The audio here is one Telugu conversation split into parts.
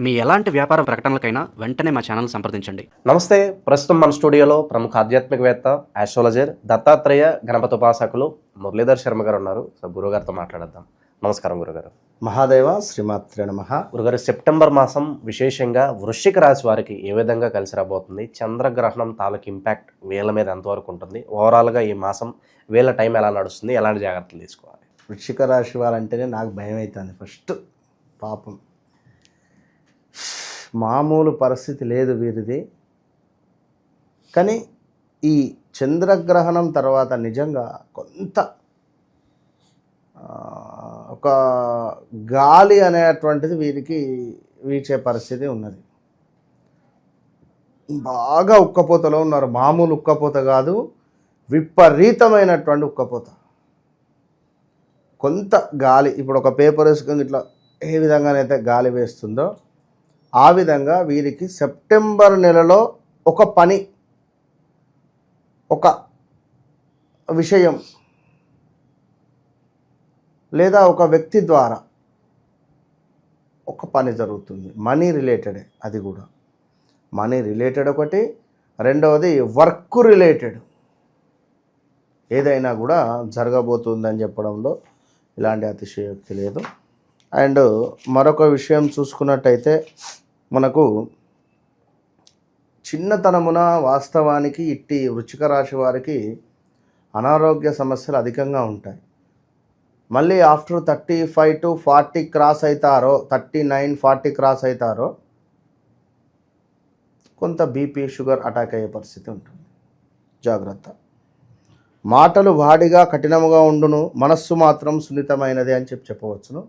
మీ ఎలాంటి వ్యాపార ప్రకటనలకైనా వెంటనే మా ఛానల్ సంప్రదించండి. నమస్తే. ప్రస్తుతం మన స్టూడియోలో ప్రముఖ ఆధ్యాత్మికవేత్త, ఆస్ట్రాలజర్, దత్తాత్రేయ గణపతి ఉపాసకులు మురళీధర్ శర్మ గారు ఉన్నారు. సో గురుగారితో మాట్లాడదాం. నమస్కారం గురుగారు. మహాదేవ శ్రీమాత్రే నమః. గురుగారు, సెప్టెంబర్ మాసం విశేషంగా వృశ్చిక రాశి వారికి ఏ విధంగా కలిసి రాబోతుంది? చంద్రగ్రహణం తాలూకు ఇంపాక్ట్ వీళ్ళ మీద ఎంతవరకు ఉంటుంది? ఓవరాల్గా ఈ మాసం వీళ్ళ టైం ఎలా నడుస్తుంది? ఎలాంటి జాగ్రత్తలు తీసుకోవాలి? వృశ్చిక రాశి వారంటేనే నాకు భయం అవుతుంది. ఫస్ట్ పాపం మామూలు పరిస్థితి లేదు వీరిది. కానీ ఈ చంద్రగ్రహణం తర్వాత నిజంగా కొంత ఒక గాలి అనేటువంటిది వీరికి వీచే పరిస్థితి ఉన్నది. బాగా ఉక్కపోతలో ఉన్నారు. మామూలు ఉక్కపోత కాదు, విపరీతమైనటువంటి ఉక్కపోత. కొంత గాలి, ఇప్పుడు ఒక పేపర్ వేసుకొని ఇట్లా ఏ విధంగానైతే గాలి వేస్తుందో ఆ విధంగా వీరికి సెప్టెంబర్ నెలలో ఒక పని, ఒక విషయం లేదా ఒక వ్యక్తి ద్వారా ఒక పని జరుగుతుంది. మనీ రిలేటెడే, అది కూడా మనీ రిలేటెడ్ ఒకటి. రెండవది వర్క్ రిలేటెడ్ ఏదైనా కూడా జరగబోతుందని చెప్పడంలో ఇలాంటి అతిశయోక్తి లేదు. అండ్ మరొక విషయం చూసుకున్నట్టయితే మనకు చిన్నతనమున వాస్తవానికి ఇట్టి వృశ్చిక రాశి వారికి అనారోగ్య సమస్యలు అధికంగా ఉంటాయి. మళ్ళీ ఆఫ్టర్ 35 to 40 క్రాస్ అవుతారో, 39-40 క్రాస్ అవుతారో కొంత బీపీ, షుగర్ అటాక్ అయ్యే పరిస్థితి ఉంటుంది. జాగ్రత్త. మాటలు వాడిగా కఠినముగా ఉండును, మనస్సు మాత్రం సున్నితమైనది అని చెప్పవచ్చును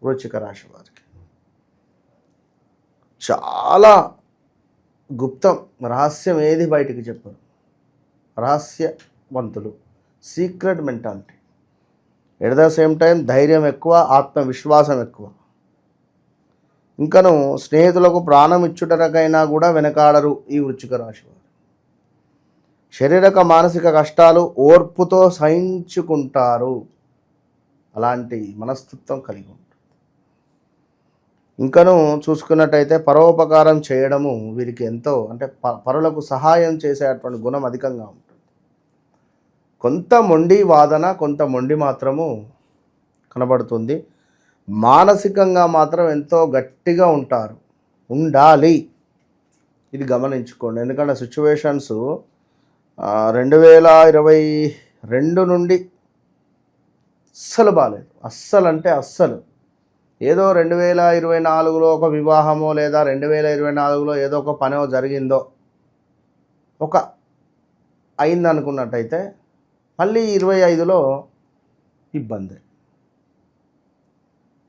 వృశ్చిక రాశి వారికి. చాలా గుప్తం, రహస్యం ఏది బయటికి చెప్పరు. రహస్యవంతులు, secret mentality. At the same time ధైర్యం ఎక్కువ, ఆత్మవిశ్వాసం ఎక్కువ. ఇంకను స్నేహితులకు ప్రాణం ఇచ్చుటకైనా కూడా వెనకాడరు ఈ వృశ్చిక రాశి వారు. శారీరక మానసిక కష్టాలు ఓర్పుతో సహించుకుంటారు. అలాంటి మనస్తత్వం కలిగి ఉంటారు. ఇంకను చూసుకున్నట్టయితే పరోపకారం చేయడము వీరికి ఎంతో, అంటే పరులకు సహాయం చేసేటువంటి గుణం అధికంగా ఉంటుంది. కొంత మొండి వాదన, కొంత మొండి మాత్రము కనబడుతుంది. మానసికంగా మాత్రం ఎంతో గట్టిగా ఉంటారు, ఉండాలి. ఇది గమనించుకోండి. ఎందుకంటే సిచ్యువేషన్స్ 2022 నుండి అస్సలు బాగాలేదు. అస్సలు అంటే అస్సలు. ఏదో 2024లో ఒక వివాహమో లేదా 2024లో ఏదో ఒక పనో జరిగిందో, ఒక అయిందనుకున్నట్టయితే మళ్ళీ 25లో ఇబ్బంది.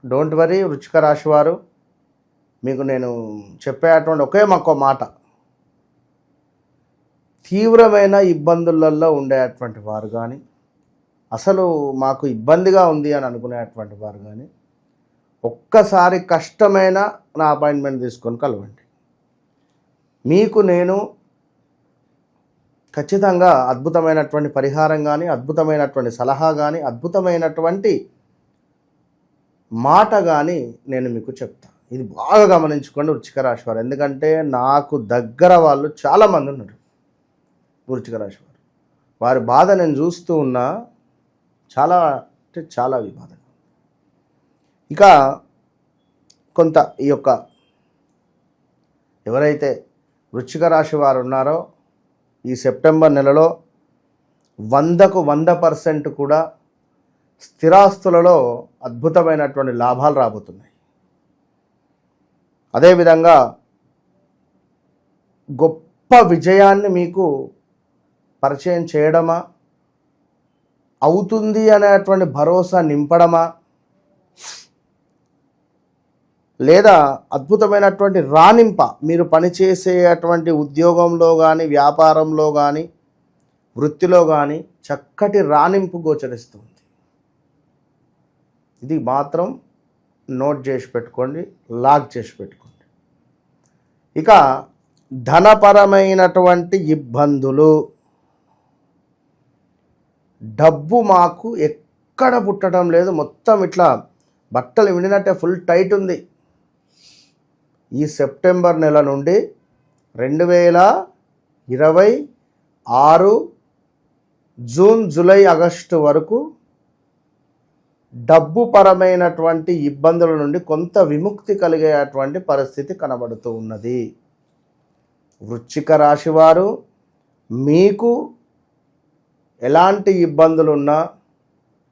డోంట్ వరీ వృశ్చిక రాశి వారు, మీకు నేను చెప్పేటువంటి ఒకే మాట, తీవ్రమైన ఇబ్బందులలో ఉండేటువంటి వారు కానీ, అసలు మాకు ఇబ్బందిగా ఉంది అని అనుకునేటువంటి వారు కానీ, ఒక్కసారి కష్టమైన నా అపాయింట్మెంట్ తీసుకొని కలవండి. మీకు నేను ఖచ్చితంగా అద్భుతమైనటువంటి పరిహారం కానీ, అద్భుతమైనటువంటి సలహా కానీ, అద్భుతమైనటువంటి మాట కానీ నేను మీకు చెప్తాను. ఇది బాగా గమనించుకోండి వృశ్చిక రాశి వారు. ఎందుకంటే నాకు దగ్గర వాళ్ళు చాలామంది ఉన్నారు వృశ్చిక రాశి వారు. వారి బాధ నేను చూస్తూ ఉన్నా. చాలా అంటే చాలా బాధ. ఇక కొంత ఈ యొక్క ఎవరైతే వృశ్చిక రాశి వారు ఉన్నారో ఈ సెప్టెంబర్ నెలలో 100కు 100% కూడా స్థిరాస్తులలో అద్భుతమైనటువంటి లాభాలు రాబోతున్నాయి. అదేవిధంగా గొప్ప విజయాన్ని మీకు పరిచయం చేయడమా, అవుతుంది అనేటువంటి భరోసా నింపడమా, లేదా అద్భుతమైనటువంటి రాణింప, మీరు పనిచేసేటువంటి ఉద్యోగంలో కానీ, వ్యాపారంలో కానీ, వృత్తిలో కానీ చక్కటి రాణింపు గోచరిస్తుంది. ఇది మాత్రం నోట్ చేసి పెట్టుకోండి, లాక్ చేసి పెట్టుకోండి. ఇక ధనపరమైనటువంటి ఇబ్బందులు, డబ్బు మాకు ఎక్కడ పుట్టడం లేదు. మొత్తం ఇట్లా బట్టలు విడినట్టే ఫుల్ టైట్ ఉంది. ఈ సెప్టెంబర్ నెల నుండి 2026 జూన్, జూలై, ఆగస్టు వరకు డబ్బు పరమైనటువంటి ఇబ్బందుల నుండి కొంత విముక్తి కలిగేటువంటి పరిస్థితి కనబడుతూ ఉన్నది. వృశ్చిక రాశి వారు మీకు ఎలాంటి ఇబ్బందులున్నా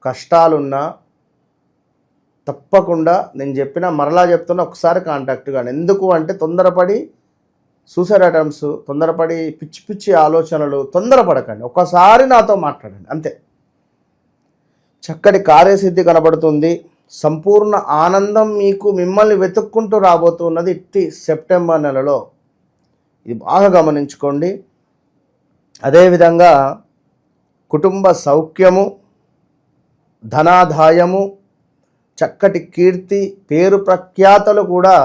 కష్టాలున్నా తప్పకుండా నేను చెప్పిన మరలా చెప్తున్నా, ఒకసారి కాంటాక్ట్ కానీ. ఎందుకు అంటే తొందరపడి సూసైడ్ అటెంప్ట్స్, తొందరపడి పిచ్చి పిచ్చి ఆలోచనలు తొందరపడకండి. ఒకసారి నాతో మాట్లాడండి అంతే. చక్కటి కార్యసిద్ధి కనబడుతుంది. సంపూర్ణ ఆనందం మీకు మిమ్మల్ని వెతుక్కుంటూ రాబోతున్నది ఇట్టి సెప్టెంబర్ నెలలో. ఇది బాగా గమనించుకోండి. అదేవిధంగా కుటుంబ సౌఖ్యము, ధనాదాయము, చక్కటి కీర్తి, పేరు ప్రఖ్యాతలు కూడా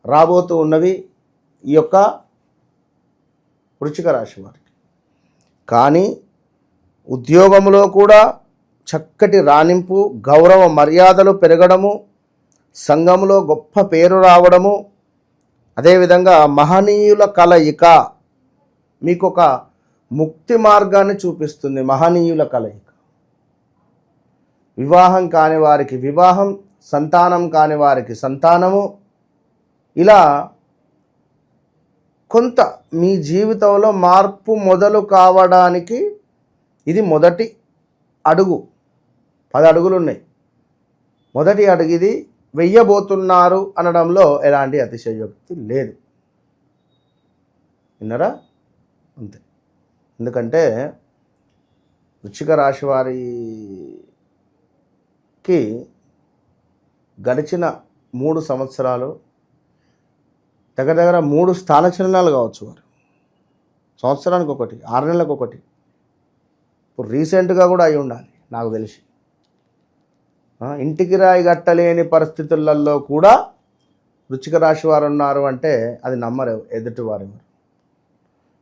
రాబోతూ ఉన్నవి ఈ యొక్క వృశ్చిక రాశి వారికి. కానీ ఉద్యోగంలో కూడా చక్కటి రాణింపు, గౌరవ మర్యాదలు పెరగడము, సంఘంలో గొప్ప పేరు రావడము, అదేవిధంగా మహనీయుల కలయిక మీకు ఒక ముక్తి మార్గాన్ని చూపిస్తుంది. మహనీయుల కలయిక, వివాహం కాని వారికి వివాహం, సంతానం కాని వారికి సంతానము, ఇలా కొంత మీ జీవితంలో మార్పు మొదలు కావడానికి ఇది మొదటి అడుగు. 10 అడుగులు ఉన్నాయి. మొదటి అడుగు ఇది వెయ్యబోతున్నారు అనడంలో ఎలాంటి అతిశయోక్తి లేదు. విన్నారా? అంతే. ఎందుకంటే వృశ్చిక రాశి వారికి గడిచిన 3 సంవత్సరాలు దగ్గర దగ్గర 3 స్థానచలనాలు కావచ్చు. వారు సంవత్సరానికి ఒకటి, 6 నెలలకు ఒకటి, ఇప్పుడు రీసెంట్గా కూడా అయి ఉండాలి నాకు తెలిసి. ఇంటికి రాయి కట్టలేని పరిస్థితులలో కూడా వృశ్చిక రాశి వారు ఉన్నారు అంటే అది నమ్మరు ఎదుటి వారు.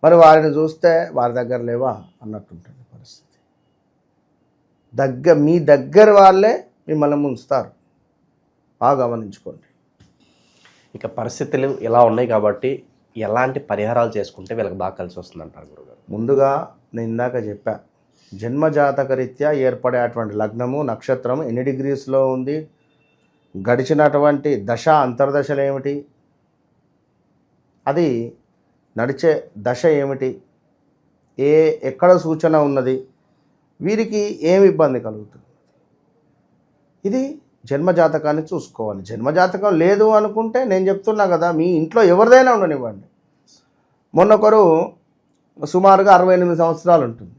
మరి వారిని చూస్తే వారి దగ్గర లేవా అన్నట్టుంటుంది పరిస్థితి. మీ దగ్గర వాళ్ళే మిమ్మల్ని ముంచుతారు. బాగా గమనించుకోండి. ఇక పరిస్థితులు ఇలా ఉన్నాయి కాబట్టి ఎలాంటి పరిహారాలు చేసుకుంటే వీళ్ళకి బాగా కలిసి వస్తుంది అంటారు గురుగారు? ముందుగా నేను ఇందాక చెప్పా, జన్మజాతక రీత్యా ఏర్పడేటువంటి లగ్నము, నక్షత్రము ఎన్ని డిగ్రీస్లో ఉంది, గడిచినటువంటి దశ అంతర్దశలు ఏమిటి, అది నడిచే దశ ఏమిటి, ఎక్కడ సూచన ఉన్నది, వీరికి ఏమి ఇబ్బంది కలుగుతుంది, ఇది జన్మజాతకాన్ని చూసుకోవాలి. జన్మజాతకం లేదు అనుకుంటే నేను చెప్తున్నా కదా, మీ ఇంట్లో ఎవరిదైనా ఉండనివ్వండి. మొన్నొకరు సుమారుగా 68 సంవత్సరాలు ఉంటుంది,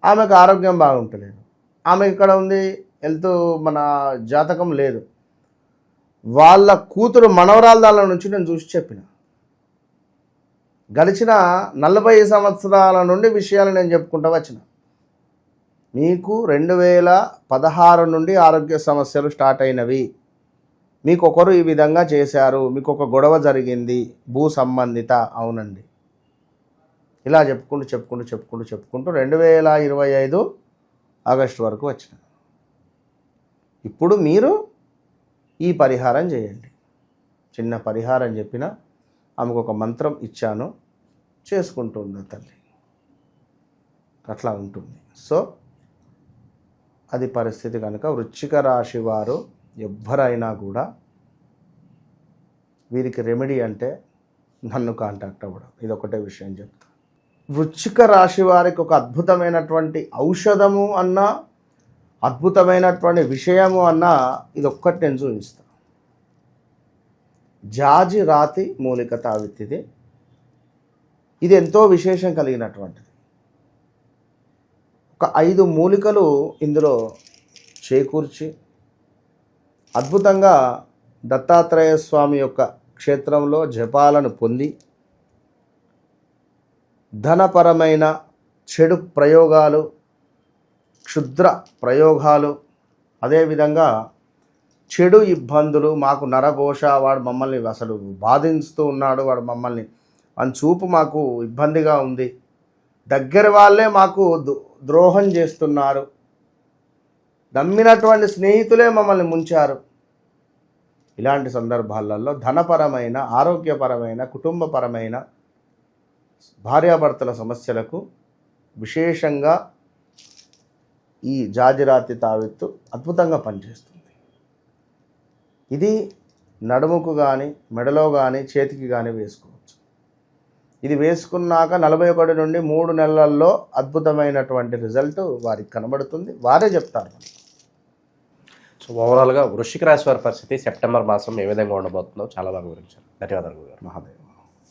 ఆమెకు ఆరోగ్యం బాగుంటలేదు, ఆమె ఇక్కడ ఉంది, హెల్త్ మన జాతకం లేదు. వాళ్ళ కూతురు మనవరాల దాళ్ళ నుంచి నేను చూసి చెప్పిన, గడిచిన 40 సంవత్సరాల నుండి విషయాలు నేను చెప్పుకుంటూ వచ్చిన. మీకు 2016 నుండి ఆరోగ్య సమస్యలు స్టార్ట్ అయినవి, మీకు ఒకరు ఈ విధంగా చేశారు, మీకు ఒక గొడవ జరిగింది భూ సంబంధిత, అవునండి, ఇలా చెప్పుకుంటూ 2025 ఆగస్టు వరకు వచ్చిన. ఇప్పుడు మీరు ఈ పరిహారం చేయండి. చిన్న పరిహారం చెప్పిన, ఆమెకు ఒక మంత్రం ఇచ్చాను, చేసుకుంటుంది తల్లి, అట్లా ఉంటుంది. సో అది పరిస్థితి కనుక వృశ్చిక రాశి వారు ఎవ్వరైనా కూడా వీరికి రెమెడీ అంటే నన్ను కాంటాక్ట్ అవ్వడం, ఇది ఒకటే విషయం చెప్తా. వృశ్చిక రాశి వారికి ఒక అద్భుతమైనటువంటి ఔషధము అన్నా, అద్భుతమైనటువంటి విషయము అన్నా, ఇది ఒక్కటి నేను చూపిస్తాను. జాజి రాతి మూలిక తావిత్తిది. ఇది ఎంతో విశేషం కలిగినటువంటిది. ఒక 5 మూలికలు ఇందులో చేకూర్చి అద్భుతంగా దత్తాత్రేయ స్వామి యొక్క క్షేత్రంలో జపాలను పొంది ధనపరమైన చెడు ప్రయోగాలు, క్షుద్ర ప్రయోగాలు, అదేవిధంగా చెడు ఇబ్బందులు, మాకు నరఘోష, వాడు మమ్మల్ని అసలు బాధిస్తూ ఉన్నాడు, వాడు మమ్మల్ని అని చూపు మాకు ఇబ్బందిగా ఉంది, దగ్గర వాళ్ళే మాకు ద్రోహం చేస్తున్నారు, నమ్మినటువంటి స్నేహితులే మమ్మల్ని ముంచారు, ఇలాంటి సందర్భాలలో ధనపరమైన, ఆరోగ్యపరమైన, కుటుంబపరమైన, భార్యాభర్తల సమస్యలకు విశేషంగా ఈ జాజిరాతి తావెత్తు అద్భుతంగా పనిచేస్తుంది. ఇది నడుముకు కానీ, మెడలో కానీ, చేతికి కానీ వేసుకోవచ్చు. ఇది వేసుకున్నాక 41 నుండి 3 నెలల్లో అద్భుతమైనటువంటి రిజల్ట్ వారికి కనబడుతుంది. వారే చెప్తారు. సో ఓవరాల్గా వృశ్చిక రాశి వారి పరిస్థితి సెప్టెంబర్ మాసం ఏ విధంగా ఉండబోతుందో చాలా బాగా వివరించారు. ధన్యవాదాలు గురుగారు. మహాదేవ్.